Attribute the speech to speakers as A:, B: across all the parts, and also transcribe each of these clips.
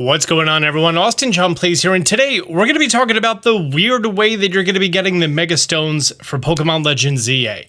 A: What's going on, everyone? Austin John Plays here, and today we're going to be talking about the weird way that you're going to be getting the Mega Stones for Pokemon Legends ZA.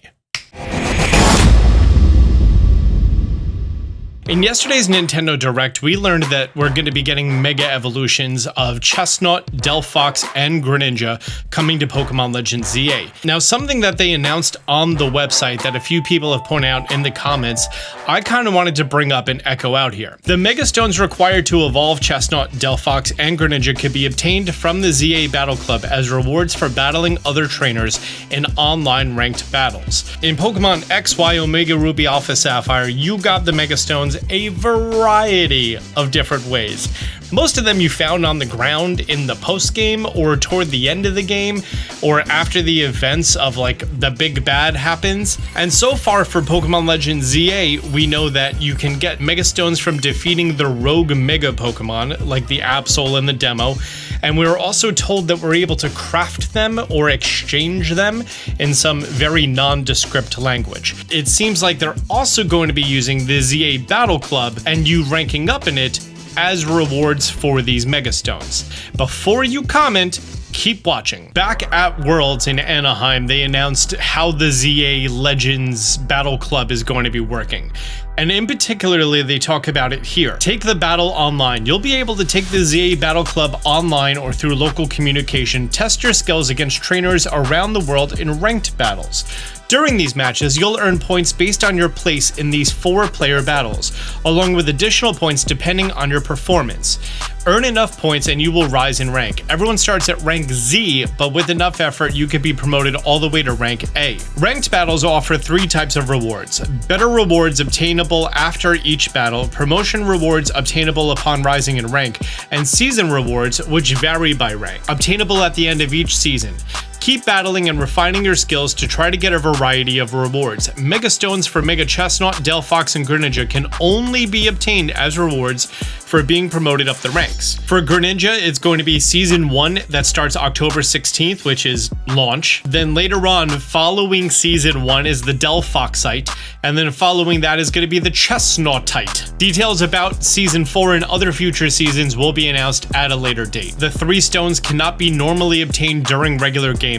A: In yesterday's Nintendo Direct, we learned that we're going to be getting Mega Evolutions of Chesnaught, Delphox, and Greninja coming to Pokemon Legends ZA. Now, something that they announced on the website that a few people have pointed out in the comments, I kind of wanted to bring up and echo out here. The Mega Stones required to evolve Chesnaught, Delphox, and Greninja could be obtained from the ZA Battle Club as rewards for battling other trainers in online ranked battles. In Pokemon X, Y, Omega Ruby, Alpha Sapphire, you got the Mega Stones a variety of different ways. Most of them you found on the ground in the post game or toward the end of the game or after the events of like the big bad happens. And so far for Pokemon Legends ZA, we know that you can get Mega Stones from defeating the rogue Mega Pokemon like the Absol in the demo. And we were also told that we're able to craft them or exchange them in some very nondescript language. It seems like they're also going to be using the ZA Battle Club and you ranking up in it as rewards for these Mega Stones. Before you comment, keep watching. Back at Worlds in Anaheim, they announced how the ZA Legends Battle Club is going to be working. And in particularly, they talk about it here. Take the battle online. You'll be able to take the ZA Battle Club online or through local communication, test your skills against trainers around the world in ranked battles. During these matches, you'll earn points based on your place in these 4-player battles, along with additional points depending on your performance. Earn enough points and you will rise in rank. Everyone starts at rank Z, but with enough effort, you could be promoted all the way to rank A. Ranked battles offer 3 types of rewards. Better rewards obtainable after each battle, promotion rewards obtainable upon rising in rank, and season rewards, which vary by rank, obtainable at the end of each season. Keep battling and refining your skills to try to get a variety of rewards. Mega Stones for Mega Chesnaught, Delphox, and Greninja can only be obtained as rewards for being promoted up the ranks. For Greninja, it's going to be Season 1 that starts October 16th, which is launch. Then later on, following Season 1 is the Delphoxite, and then following that is going to be the Chesnaughtite. Details about Season 4 and other future seasons will be announced at a later date. The 3 stones cannot be normally obtained during regular gameplay.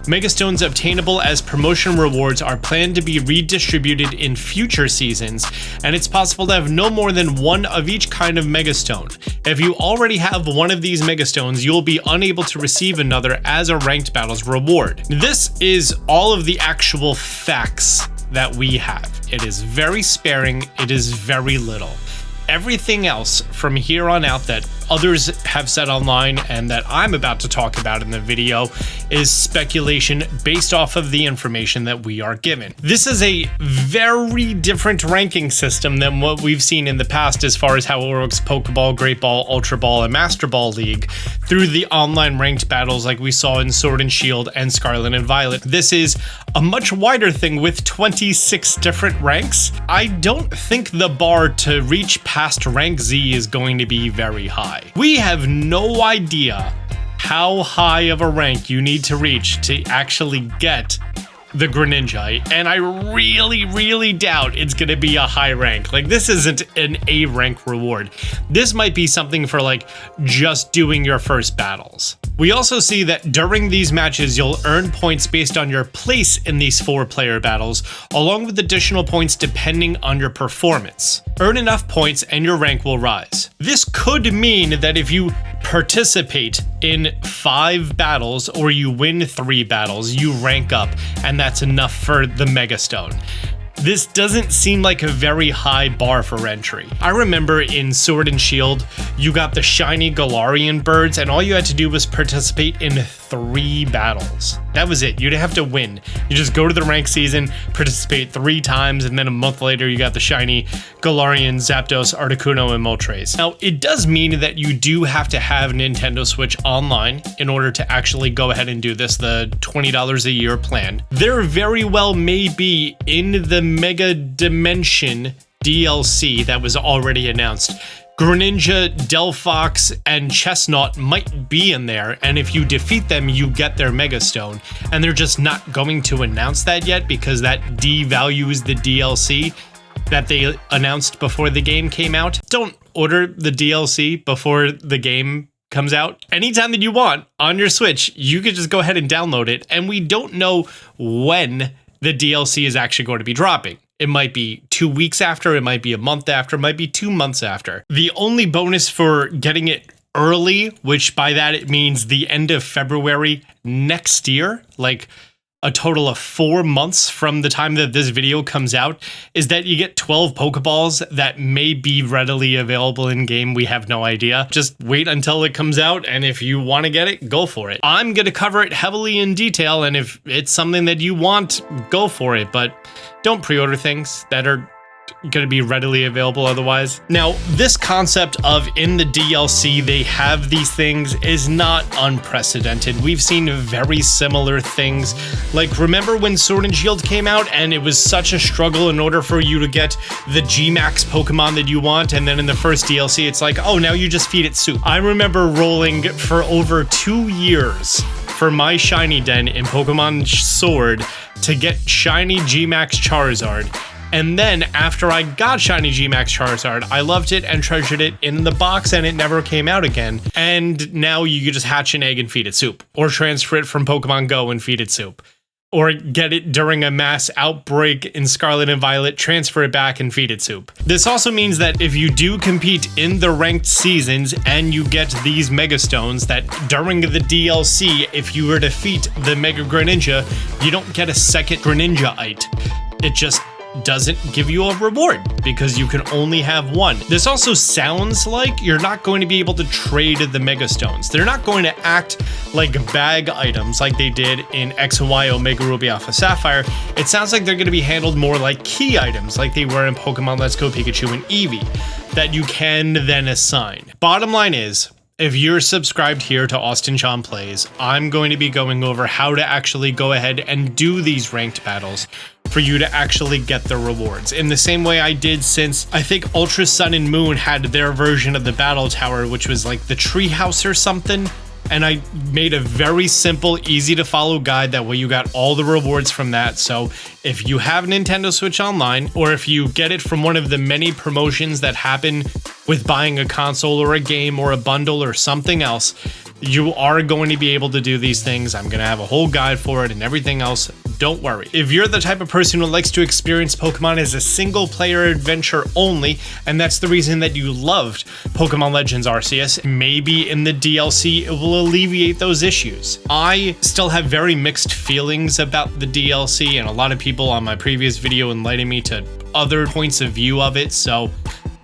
A: Mega Stones obtainable as promotion rewards are planned to be redistributed in future seasons, and it's possible to have no more than one of each kind of Mega Stone. If you already have one of these Mega Stones, you'll be unable to receive another as a ranked battles reward. This is all of the actual facts that we have. It is very sparing, it is very little. Everything else from here on out that others have said online and that I'm about to talk about in the video is speculation based off of the information that we are given. This is a very different ranking system than what we've seen in the past as far as how it works Pokeball, Great Ball, Ultra Ball, and Master Ball League through the online ranked battles like we saw in Sword and Shield and Scarlet and Violet. This is a much wider thing with 26 different ranks. I don't think the bar to reach past rank Z is going to be very high. We have no idea how high of a rank you need to reach to actually get the Greninja, and I really doubt it's gonna be a high rank. Like, this isn't an A rank reward. This might be something for like just doing your first battles. We also see that during these matches, you'll earn points based on your place in these 4-player battles, along with additional points depending on your performance. Earn enough points and your rank will rise. This could mean that if you participate in 5 battles or you win 3 battles, you rank up, and that's enough for the Mega Stone. This doesn't seem like a very high bar for entry. I remember in Sword and Shield, you got the shiny Galarian birds, and all you had to do was participate in 3 battles. That was it. You'd have to win. You just go to the rank season, participate 3 times, and then a month later you got the shiny Galarian, Zapdos, Articuno, and Moltres. Now, it does mean that you do have to have Nintendo Switch Online in order to actually go ahead and do this, the $20 a year plan. There very well may be in the Mega Dimension DLC that was already announced, Greninja, Delphox, and Chesnaught might be in there, and if you defeat them, you get their Mega Stone. And they're just not going to announce that yet because that devalues the DLC that they announced before the game came out. Don't order the DLC before the game comes out. Anytime that you want on your Switch, you could just go ahead and download it. And we don't know when the DLC is actually going to be dropping. It might be 2 weeks after, it might be a month after, it might be 2 months after. The only bonus for getting it early, which by that it means the end of February next year, like a total of 4 months from the time that this video comes out, is that you get 12 Pokeballs that may be readily available in game. We have no idea. Just wait until it comes out, and if you want to get it, go for it. I'm going to cover it heavily in detail, and if it's something that you want, go for it, but don't pre-order things that are going to be readily available otherwise. Now, this concept of in the DLC they have these things is not unprecedented. We've seen very similar things. Like, remember when Sword and Shield came out and it was such a struggle in order for you to get the G-Max Pokemon that you want, and then in the first DLC it's like, oh, now you just feed it soup. I remember rolling for over 2 years for my shiny den in Pokemon Sword to get shiny G-Max Charizard. And then after I got shiny G-Max Charizard, I loved it and treasured it in the box, and it never came out again. And now you could just hatch an egg and feed it soup, or transfer it from Pokemon Go and feed it soup, or get it during a mass outbreak in Scarlet and Violet, transfer it back and feed it soup. This also means that if you do compete in the ranked seasons and you get these Mega Stones, that during the DLC, if you were to defeat the Mega Greninja, you don't get a second Greninja-ite. It just doesn't give you a reward because you can only have one. This also sounds like you're not going to be able to trade the Mega Stones. They're not going to act like bag items like they did in X and Y Omega Ruby Alpha Sapphire. It sounds like they're going to be handled more like key items like they were in Pokemon Let's Go Pikachu and Eevee that you can then assign. Bottom line is, if you're subscribed here to Austin John Plays, I'm going to be going over how to actually go ahead and do these ranked battles for you to actually get the rewards. In the same way I did since I think Ultra Sun and Moon had their version of the Battle Tower, which was like the treehouse or something. And I made a very simple, easy to follow guide. That way you got all the rewards from that. So if you have Nintendo Switch Online, or if you get it from one of the many promotions that happen with buying a console or a game or a bundle or something else, you are going to be able to do these things. I'm going to have a whole guide for it and everything else. Don't worry. If you're the type of person who likes to experience Pokemon as a single player adventure only, and that's the reason that you loved Pokemon Legends Arceus, maybe in the DLC it will alleviate those issues. I still have very mixed feelings about the DLC, and a lot of people on my previous video enlightened me to other points of view of it, so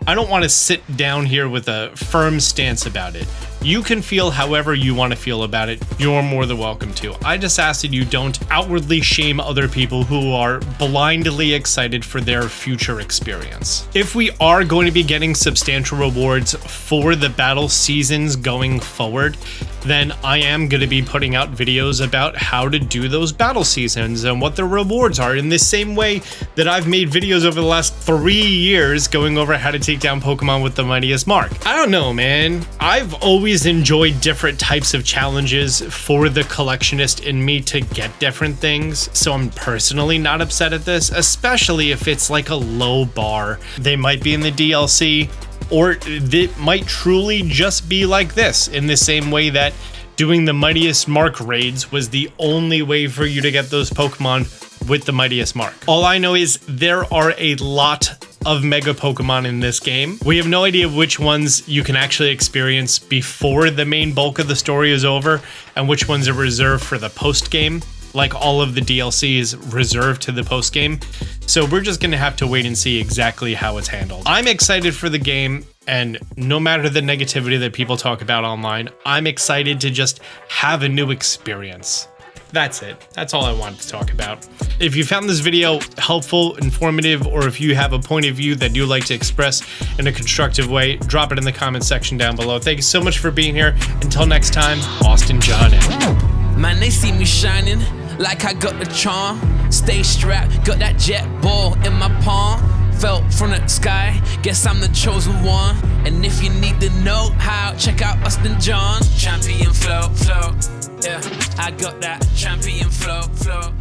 A: I don't want to sit down here with a firm stance about it. You can feel however you want to feel about it. You're more than welcome to. I just ask that you don't outwardly shame other people who are blindly excited for their future experience. If we are going to be getting substantial rewards for the battle seasons going forward, then I am going to be putting out videos about how to do those battle seasons and what the rewards are, in the same way that I've made videos over the last 3 years going over how to take down Pokemon with the mightiest mark. I don't know, man. I've always enjoyed different types of challenges for the collectionist in me to get different things, so I'm personally not upset at this, especially if it's like a low bar. They might be in the DLC, or it might truly just be like this, in the same way that doing the mightiest mark raids was the only way for you to get those Pokemon with the mightiest mark. All I know is there are a lot of Mega Pokemon in this game. We have no idea which ones you can actually experience before the main bulk of the story is over, and which ones are reserved for the post-game. Like all of the DLC is reserved to the post-game. So we're just gonna have to wait and see exactly how it's handled. I'm excited for the game, and no matter the negativity that people talk about online, I'm excited to just have a new experience. That's it. That's all I wanted to talk about. If you found this video helpful, informative, or if you have a point of view that you'd like to express in a constructive way, drop it in the comment section down below. Thank you so much for being here. Until next time, Austin John out.
B: Man, they see me shining like I got the charm. Stay strapped, got that jet ball in my palm. Fell from the sky, guess I'm the chosen one. And if you need to know how, check out Austin John. Champion flow, flow. Yeah, I got that champion flow, flow.